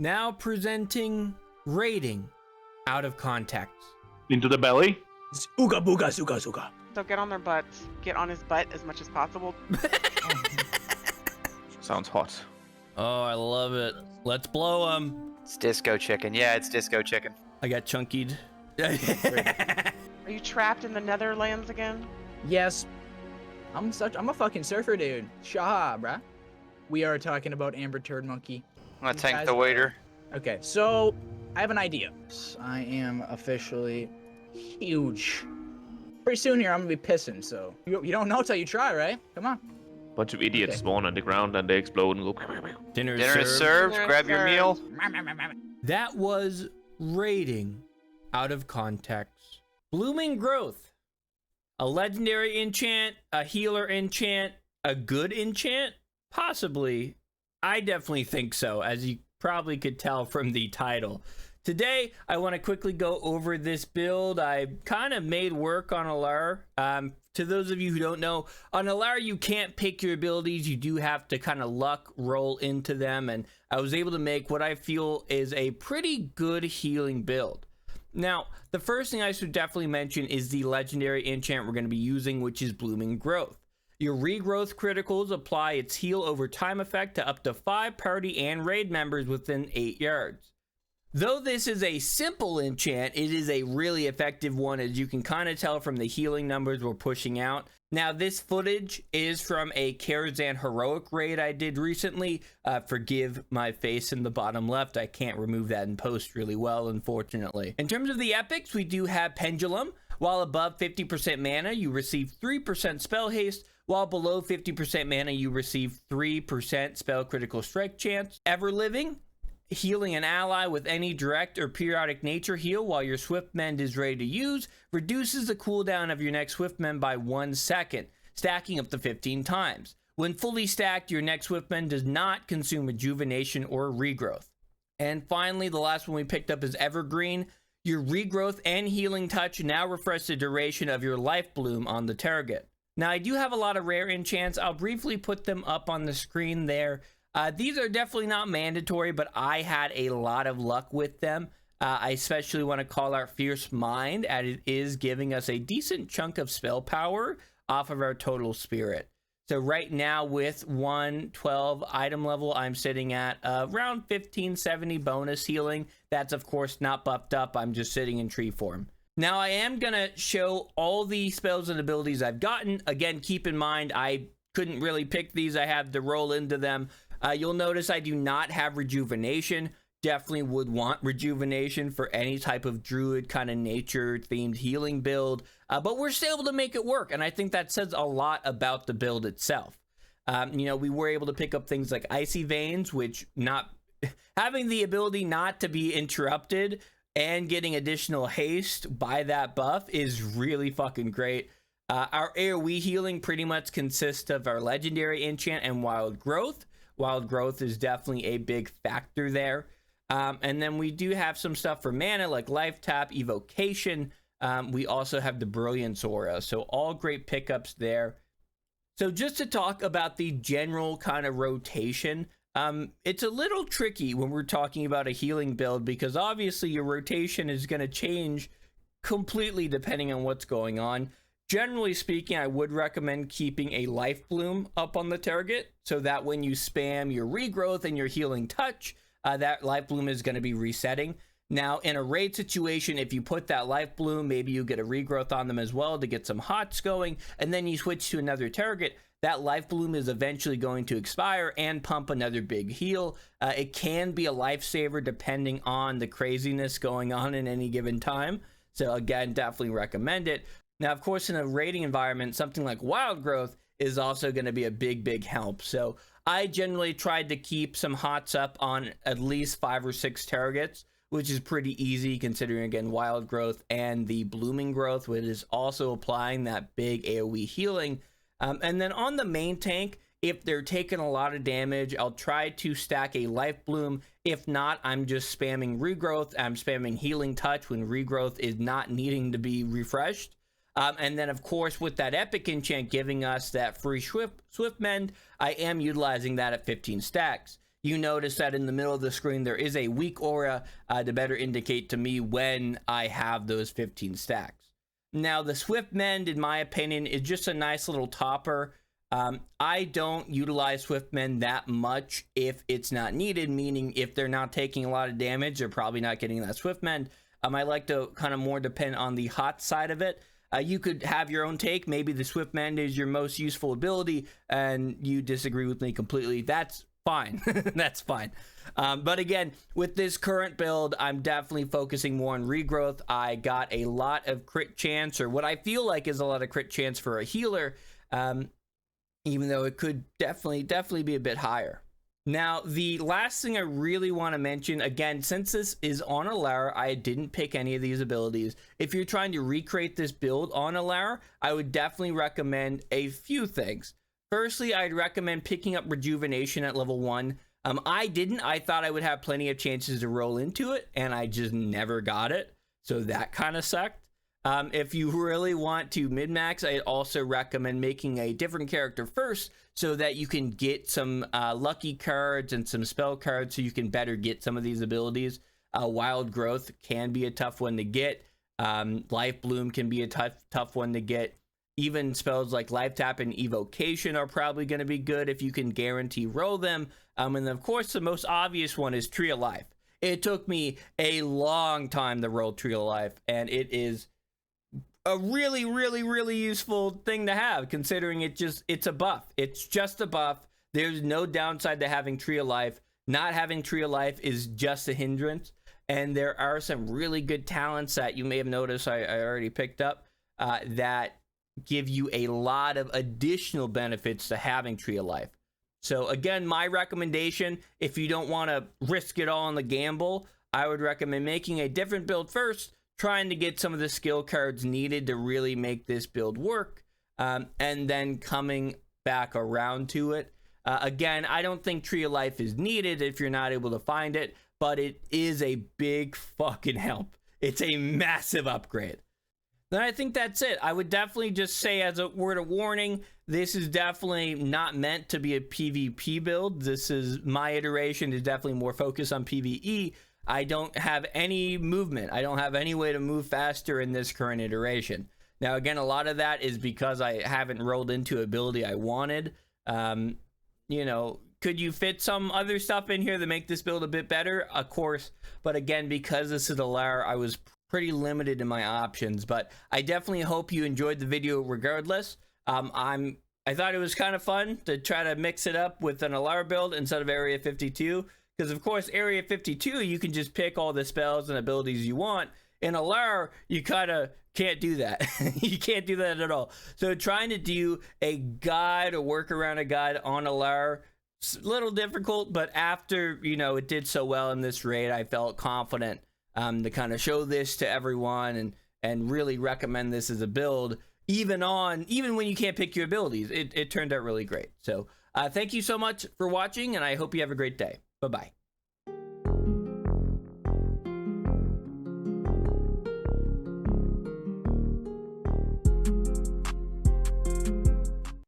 Now presenting Raiding Out of Context. Into the belly. Ooga booga suga suga. So get on their butts. Get on his butt as much as possible. Sounds hot. Oh, I love it. Let's blow him. It's disco chicken. Yeah, it's disco chicken. I got chunkied. Are you trapped in the Netherlands again? Yes. I'm a fucking surfer dude. Shaha, bruh. We are talking about Amber Turd Monkey. I'm gonna You tank guys the are- waiter. Okay, so I have an idea. I am officially huge. Pretty soon here, I'm gonna be pissing. So you don't know till you try, right? Come on. Bunch of idiots Okay. spawn on the ground and they explode and go. Dinner Dinner is served. served. Dinner Grab your served. meal. That was Raiding Out of Context. Blooming Growth. A legendary enchant, a healer enchant, a good enchant? Possibly. I definitely think so, as you probably could tell from the title. Today, I want to quickly go over this build. I kind of made work on Alara. To those of you who don't know, on Alara, you can't pick your abilities. You do have to kind of luck roll into them. And I was able to make what I feel is a pretty good healing build. Now, the first thing I should definitely mention is the legendary enchant we're going to be using, which is Blooming Growth. Your regrowth criticals apply its heal over time effect to up to 5 party and raid members within 8 yards. Though this is a simple enchant, it is a really effective one, as you can kind of tell from the healing numbers we're pushing out. Now, this footage is from a Karazhan heroic raid I did recently. Forgive my face in the bottom left. I can't remove that in post really well, unfortunately. In terms of the epics, we do have Pendulum. While above 50% mana, you receive 3% spell haste. While below 50% mana, you receive 3% spell critical strike chance. Ever Living. Healing an ally with any direct or periodic nature heal while your Swift Mend is ready to use reduces the cooldown of your next Swift Mend by 1 second, stacking up to 15 times. When fully stacked, your next Swift Mend does not consume rejuvenation or regrowth. And finally, the last one we picked up is Evergreen. Your regrowth and healing touch now refresh the duration of your life bloom on the target. Now, I do have a lot of rare enchants. I'll briefly put them up on the screen there. These are definitely not mandatory, but I had a lot of luck with them. I especially want to call out Fierce Mind, as it is giving us a decent chunk of spell power off of our total spirit. So right now with 112 item level, I'm sitting at around 1570 bonus healing. That's of course not buffed up. I'm just sitting in tree form. Now I am going to show all the spells and abilities I've gotten. Again, keep in mind, I couldn't really pick these. I had to roll into them. You'll notice I do not have rejuvenation. Definitely would want rejuvenation for any type of druid kind of nature themed healing build, but we're still able to make it work, and I think that says a lot about the build itself. You know, we were able to pick up things like Icy Veins, which not having the ability not to be interrupted and getting additional haste by that buff is really fucking great. Our AoE healing pretty much consists of our legendary enchant and Wild Growth. Wild Growth is definitely a big factor there. And then we do have some stuff for mana like Life Tap, Evocation. We also have the Brilliance Aura. So all great pickups there. So just to talk about the general kind of rotation, it's a little tricky when we're talking about a healing build because obviously your rotation is going to change completely depending on what's going on. Generally speaking, I would recommend keeping a life bloom up on the target so that when you spam your regrowth and your healing touch, that life bloom is going to be resetting. Now, in a raid situation, if you put that life bloom, maybe you get a regrowth on them as well to get some hots going, and then you switch to another target, that life bloom is eventually going to expire and pump another big heal. It can be a lifesaver depending on the craziness going on in any given time. So again, definitely recommend it. Now, of course, in a raiding environment, something like Wild Growth is also going to be a big help. So I generally tried to keep some hots up on at least 5 or 6 targets, which is pretty easy considering, again, Wild Growth and the Blooming Growth, which is also applying that big AoE healing. And then on the main tank, if they're taking a lot of damage, I'll try to stack a Life Bloom. If not, I'm just spamming Regrowth. I'm spamming Healing Touch when Regrowth is not needing to be refreshed. And then, of course, with that epic enchant giving us that free Swift Mend, I am utilizing that at 15 stacks. you notice that in the middle of the screen there is a weak aura to better indicate to me when I have those 15 stacks. Now the Swift Mend, in my opinion, is just a nice little topper. I don't utilize Swift Mend that much if it's not needed, meaning if they're not taking a lot of damage, they're probably not getting that Swift Mend. I like to kind of more depend on the hot side of it. You could have your own take. Maybe the Swift Mend is your most useful ability and you disagree with me completely. That's fine. That's fine. But again, with this current build, I'm definitely focusing more on regrowth. I got a lot of crit chance, or what I feel like is a lot of crit chance for a healer, even though it could definitely be a bit higher. Now, the last thing I really want to mention, again, since this is on Alara, I didn't pick any of these abilities. If you're trying to recreate this build on Alara, I would definitely recommend a few things. Firstly, I'd recommend picking up Rejuvenation at level 1. I didn't. I thought I would have plenty of chances to roll into it, and I just never got it. So that kind of sucked. If you really want to min-max, I'd also recommend making a different character first so that you can get some lucky cards and some spell cards so you can better get some of these abilities. Wild Growth can be a tough one to get. Life Bloom can be a tough one to get. Even spells like Life Tap and Evocation are probably going to be good if you can guarantee roll them. And then, of course, the most obvious one is Tree of Life. It took me a long time to roll Tree of Life, and it is a really useful thing to have, considering it's a buff. It's just a buff. There's no downside to having Tree of Life. Not having Tree of Life is just a hindrance. And there are some really good talents that you may have noticed I already picked up that give you a lot of additional benefits to having Tree of Life. So again, my recommendation, if you don't want to risk it all on the gamble, I would recommend making a different build first, trying to get some of the skill cards needed to really make this build work, and then coming back around to it. Again, I don't think Tree of Life is needed if you're not able to find it, but it is a big fucking help. It's a massive upgrade. Then I think that's it. I would definitely just say, as a word of warning, this is definitely not meant to be a PvP build. This is my iteration is definitely more focused on PvE. I don't have any movement. I don't have any way to move faster in this current iteration. Now, again, a lot of that is because I haven't rolled into ability I wanted. You know, could you fit some other stuff in here to make this build a bit better? Of course. But again, because this is a Alara, I was pretty limited in my options. But I definitely hope you enjoyed the video regardless. I thought it was kind of fun to try to mix it up with an Alara build instead of Area 52. Because, of course, Area 52, you can just pick all the spells and abilities you want. In Alara, you kind of can't do that. You can't do that at all. So trying to do a guide, or work around a guide on Alara, it's a little difficult. But after, you know, it did so well in this raid, I felt confident to kind of show this to everyone and really recommend this as a build. Even when you can't pick your abilities, it turned out really great. So thank you so much for watching, and I hope you have a great day. Bye-bye.